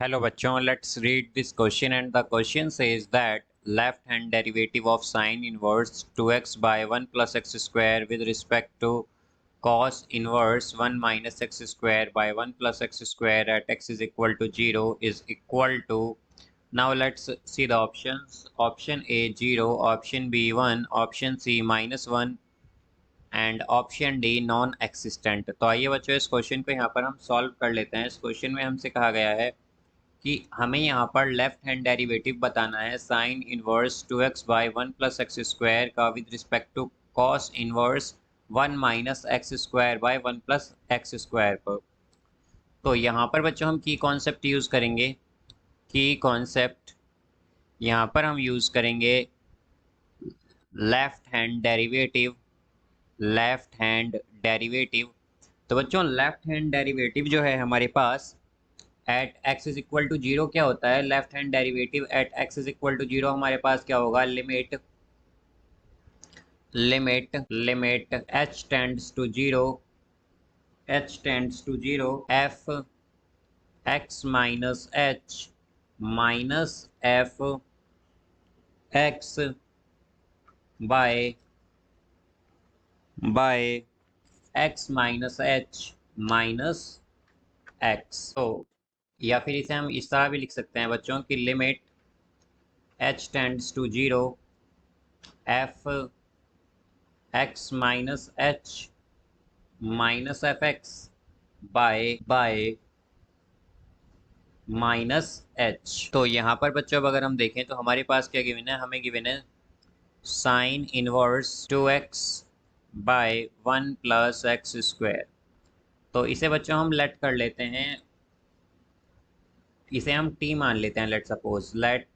Hello बच्चों, let's read this question and the question says that left hand derivative of sine inverse 2x by 1 plus x square with respect to cos inverse 1 minus x square by 1 plus x square at x is equal to 0 is equal to. Now let's see the options. Option A 0, option B 1, option C -1 and option D non existent. तो आइए बच्चों इस question को यहाँ पर हम solve कर लेते हैं। इस क्वेश्चन में हमसे कहा गया है कि हमें यहाँ पर लेफ्ट हैंड डेरिवेटिव बताना है sine inverse 2x by 1 plus x square का with respect to cos inverse 1 minus x square by 1 plus x square पर। तो यहाँ पर बच्चों हम की कॉन्सेप्ट यूज़ करेंगे। की कॉन्सेप्ट यहाँ पर हम यूज़ करेंगे left hand derivative. Left hand derivative, तो बच्चों लेफ्ट हैंड डेरिवेटिव जो है हमारे पास at x is equal to zero क्या होता है। Left hand derivative at x is equal to zero हमारे पास क्या होगा, limit limit H tends to zero, h tends to zero F x minus H minus F x by x minus H minus x. तो या फिर इसे हम इस तरह भी लिख सकते हैं बच्चों कि limit H tends to zero F x minus H minus F x by minus H. तो यहाँ पर बच्चों अगर हम देखें तो हमारे पास क्या गिवन है, हमें गिवन है sine inverse 2x by 1 plus x square. तो इसे बच्चों हम लेट कर लेते हैं, इसे हम t मान लेते हैं। Let suppose let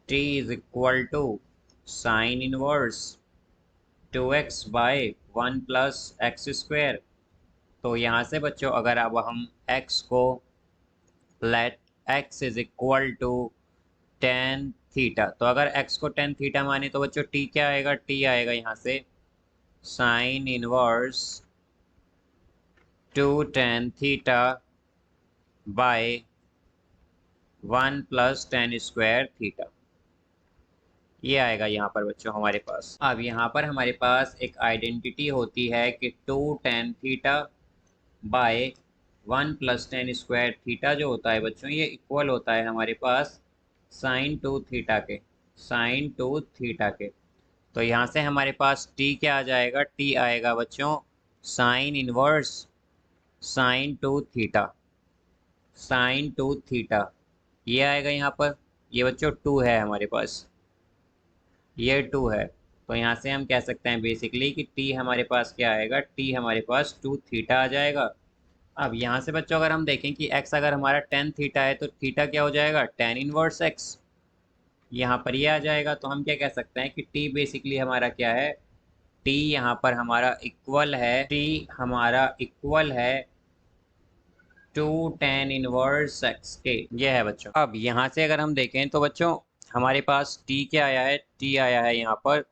t is equal to sine inverse 2x by 1 plus x square. तो यहाँ से बच्चों अगर अब हम x को let x is equal to tan theta, तो अगर x को टेन थीटा माने तो बच्चों t क्या आएगा, t आएगा यहाँ से sine inverse 2 tan theta by 1 plus ten square theta, ये आएगा यहाँ पर बच्चों हमारे पास। अब यहाँ पर हमारे पास एक आइडेंटिटी होती है कि 2 tan theta by 1 plus ten square theta जो होता है बच्चों ये इक्वल होता है हमारे पास साइन 2 थीटा के, साइन 2 थीटा के। तो यहाँ से हमारे पास t क्या आ जाएगा, t आएगा बच्चों sine inverse sine 2 theta, sine 2 theta ये आएगा यहाँ पर। ये बच्चों 2 है हमारे पास, ये 2 है। तो यहाँ से हम कह सकते हैं बेसिकली कि t हमारे पास क्या आएगा, t हमारे पास 2 थीटा आ जाएगा। अब यहाँ से बच्चों अगर हम देखें कि x अगर हमारा टेन थीटा है तो थीटा क्या हो जाएगा, टेन इनवर्स x, यहाँ पर ये आ जाएगा। तो हम क्या कह सकते हैं कि t बेसिकली हमारा क्या है, t यहाँ पर हमारा इक्वल है, t हमारा इक्वल है 2 टेन इनवर्स x के, ये है बच्चों। अब यहाँ से अगर हम देखें तो बच्चों हमारे पास t क्या आया है, t आया है यहाँ पर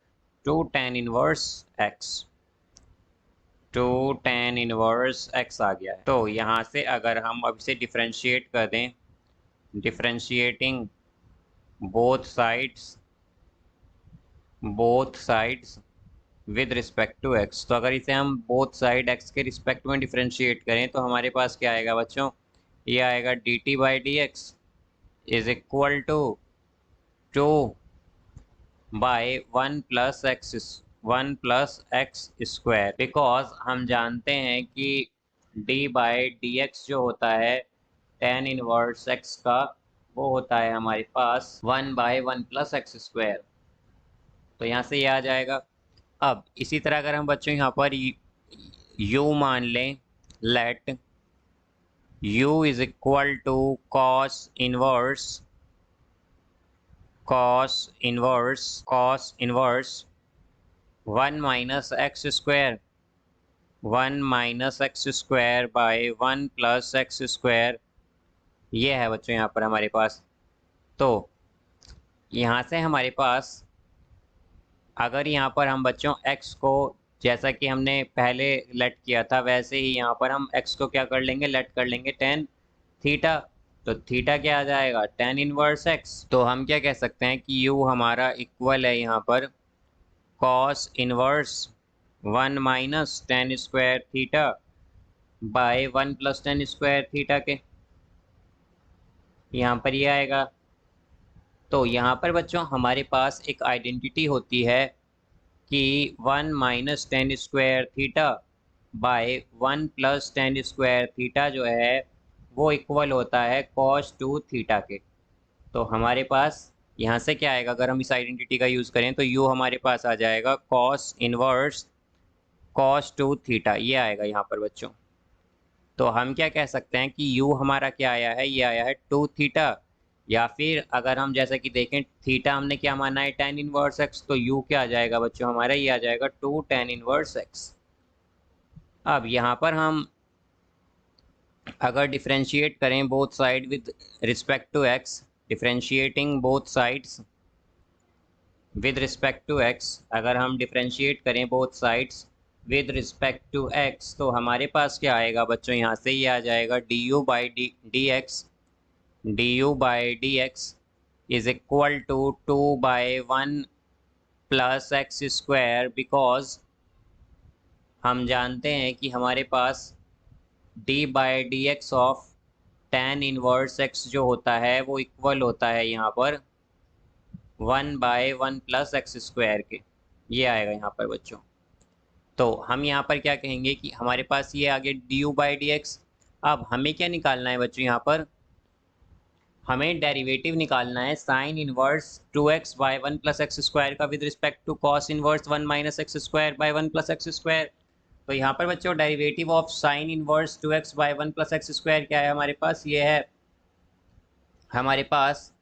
2 tan inverse x, 2 tan inverse x आ गया है। तो यहाँ से अगर हम अब इसे डिफ्रेंशिएट कर दें, differentiating both sides with respect to x, तो अगर इसे हम बोथ साइड x के रिस्पेक्ट में डिफ्रेंशिएट करें तो हमारे पास क्या आएगा बच्चों, ये आएगा dt by D x is equal to 2 by 1 plus x square. Because हम जानते हैं कि d बाई डी एक्स जो होता है टेन इनवर्स x का, वो होता है हमारे पास 1 बाई 1 प्लस एक्स स्क्वायर। तो यहाँ से ये आ जाएगा। अब इसी तरह अगर हम बच्चों यहाँ पर u मान लें, let u is equal to cos inverse 1 minus x square, 1 minus x square by 1 plus x square, ये है बच्चों यहाँ पर हमारे पास। तो यहाँ से हमारे पास अगर यहाँ पर हम बच्चों x को जैसा कि हमने पहले लेट किया था वैसे ही यहाँ पर हम x को क्या कर लेंगे, लेट कर लेंगे टेन थीटा। तो थीटा क्या आ जाएगा, tan इनवर्स x। तो हम क्या कह सकते हैं कि u हमारा इक्वल है यहाँ पर cos inverse 1 minus tan square theta by 1 plus tan square theta के, यहाँ पर ये आएगा। तो यहाँ पर बच्चों हमारे पास एक आइडेंटिटी होती है कि 1 minus tan square theta by 1 plus tan square theta जो है वो इक्वल होता है cos 2 थीटा के। तो हमारे पास यहाँ से क्या आएगा, अगर हम इस आइडेंटिटी का यूज़ करें तो u हमारे पास आ जाएगा cos इनवर्स cos 2 थीटा, ये आएगा यहाँ पर बच्चों। तो हम क्या कह सकते हैं कि u हमारा क्या आया है, ये आया है 2 थीटा, या फिर अगर हम जैसा कि देखें थीटा हमने क्या माना है tan इनवर्स x, तो u क्या आ जाएगा बच्चों हमारा, ये आ जाएगा 2 tan इनवर्स x। अब यहाँ पर हम अगर डिफ्रेंशिएट करें both side with respect to x, differentiating both sides with respect to x, अगर हम डिफ्रेंशिएट करें both sides with respect to x, तो हमारे पास क्या आएगा बच्चों, यहाँ से ये आ जाएगा du by D x is equal to 2 by 1 plus x square, because हम जानते हैं कि हमारे पास d by D X of tan inverse x जो होता है वो इक्वल होता है यहाँ पर 1 बाय 1 प्लस एक्स स्क्वायर के, ये आएगा यहाँ पर बच्चों। तो हम यहाँ पर क्या कहेंगे कि हमारे पास ये आगे du बाई डी एक्स। अब हमें क्या निकालना है बच्चों, यहाँ पर हमें डेरिवेटिव निकालना है sine inverse 2x by 1 plus x square का with respect to cos inverse 1 minus x square by 1 plus x square. तो यहाँ पर बच्चों derivative of sine inverse 2x by 1 plus x square क्या है हमारे पास, ये है हमारे पास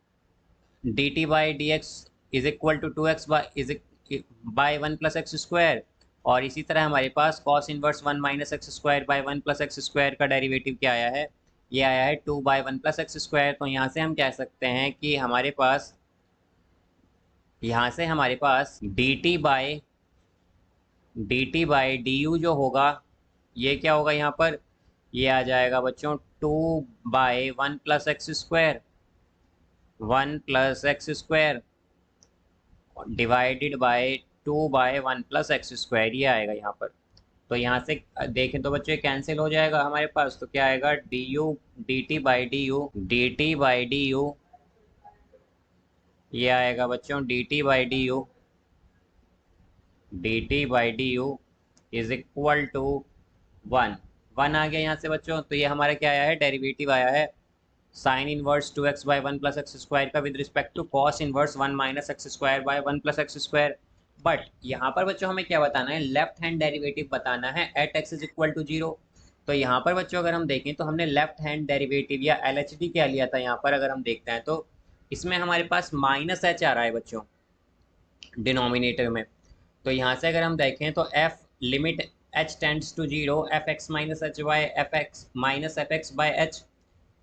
dt by D x is equal to 2x by 1 plus x square, और इसी तरह हमारे पास cos inverse 1 minus x square by 1 plus x square का डेरिवेटिव क्या आया है, ये आया है 2 बाय 1 प्लस एक्स स्क्वायर। तो यहाँ से हम कह सकते हैं कि हमारे पास यहाँ से हमारे पास dt बाई डी यू जो होगा ये क्या होगा यहाँ पर, ये आ जाएगा बच्चों 2 by 1 plus x square 1 plus x square divided by 2 by 1 plus x square, ये आएगा यहाँ पर। तो यहाँ से देखें तो बच्चों कैंसिल हो जाएगा हमारे पास, तो क्या आएगा dt बाई डी यू, ये आएगा बच्चों dt by D U is equal to 1 आ गया यहाँ से बच्चों। तो ये हमारा क्या आया है, डेरिवेटिव आया है sine inverse 2x by 1 plus x square का with respect to cos inverse 1 minus x square by 1 plus x square. But यहाँ पर बच्चों हमें क्या बताना है, लेफ्ट हैंड डेरिवेटिव बताना है at x is equal to 0। तो यहाँ पर बच्चों अगर हम देखें तो हमने लेफ्ट हैंड डेरिवेटिव या LHD क्या लिया था, यहाँ पर अगर हम देखते हैं तो इसमें हमारे पास माइनस एच आ रहा है बच्चों डिनोमिनेटर में। तो यहाँ से अगर हम देखें तो f limit h tends to 0 F x minus H by F x minus F X by H,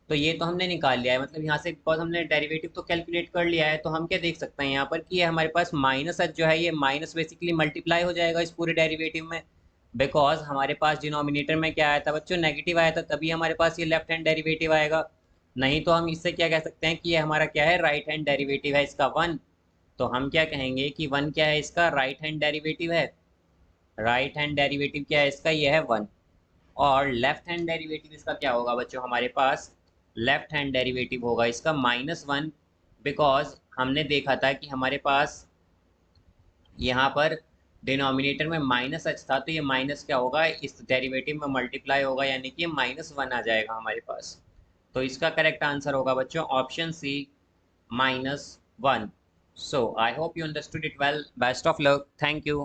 तो ये तो हमने निकाल लिया है, मतलब यहाँ से बिकॉज हमने डेरिवेटिव तो कैलकुलेट कर लिया है। तो हम क्या देख सकते हैं यहाँ पर कि ये हमारे पास माइनस एच जो है ये माइनस बेसिकली मल्टीप्लाई हो जाएगा इस पूरे डेरिवेटिव में, बिकॉज हमारे पास डिनोमिनेटर में क्या आया था बच्चों, नेगेटिव आया था, तभी हमारे पास ये लेफ्ट हैंड डेरिवेटिव आएगा। नहीं तो हम इससे क्या कह सकते हैं कि ये हमारा क्या है, राइट हैंड डेरिवेटिव है इसका 1। तो हम क्या कहेंगे कि 1 क्या है इसका, राइट हैंड डेरिवेटिव है। राइट हैंड डेरिवेटिव क्या है इसका, ये है 1। और लेफ्ट हैंड डेरिवेटिव इसका क्या होगा बच्चों, हमारे पास लेफ्ट हैंड डेरिवेटिव होगा इसका -1, बिकॉज हमने देखा था कि हमारे पास यहाँ पर डिनोमिनेटर में माइनस एच था, तो ये माइनस क्या होगा इस डेरिवेटिव में मल्टीप्लाई होगा, यानी कि -1 आ जाएगा हमारे पास। तो इसका करेक्ट आंसर होगा बच्चों option C -1। So I hope you understood it well. Best of luck. Thank you.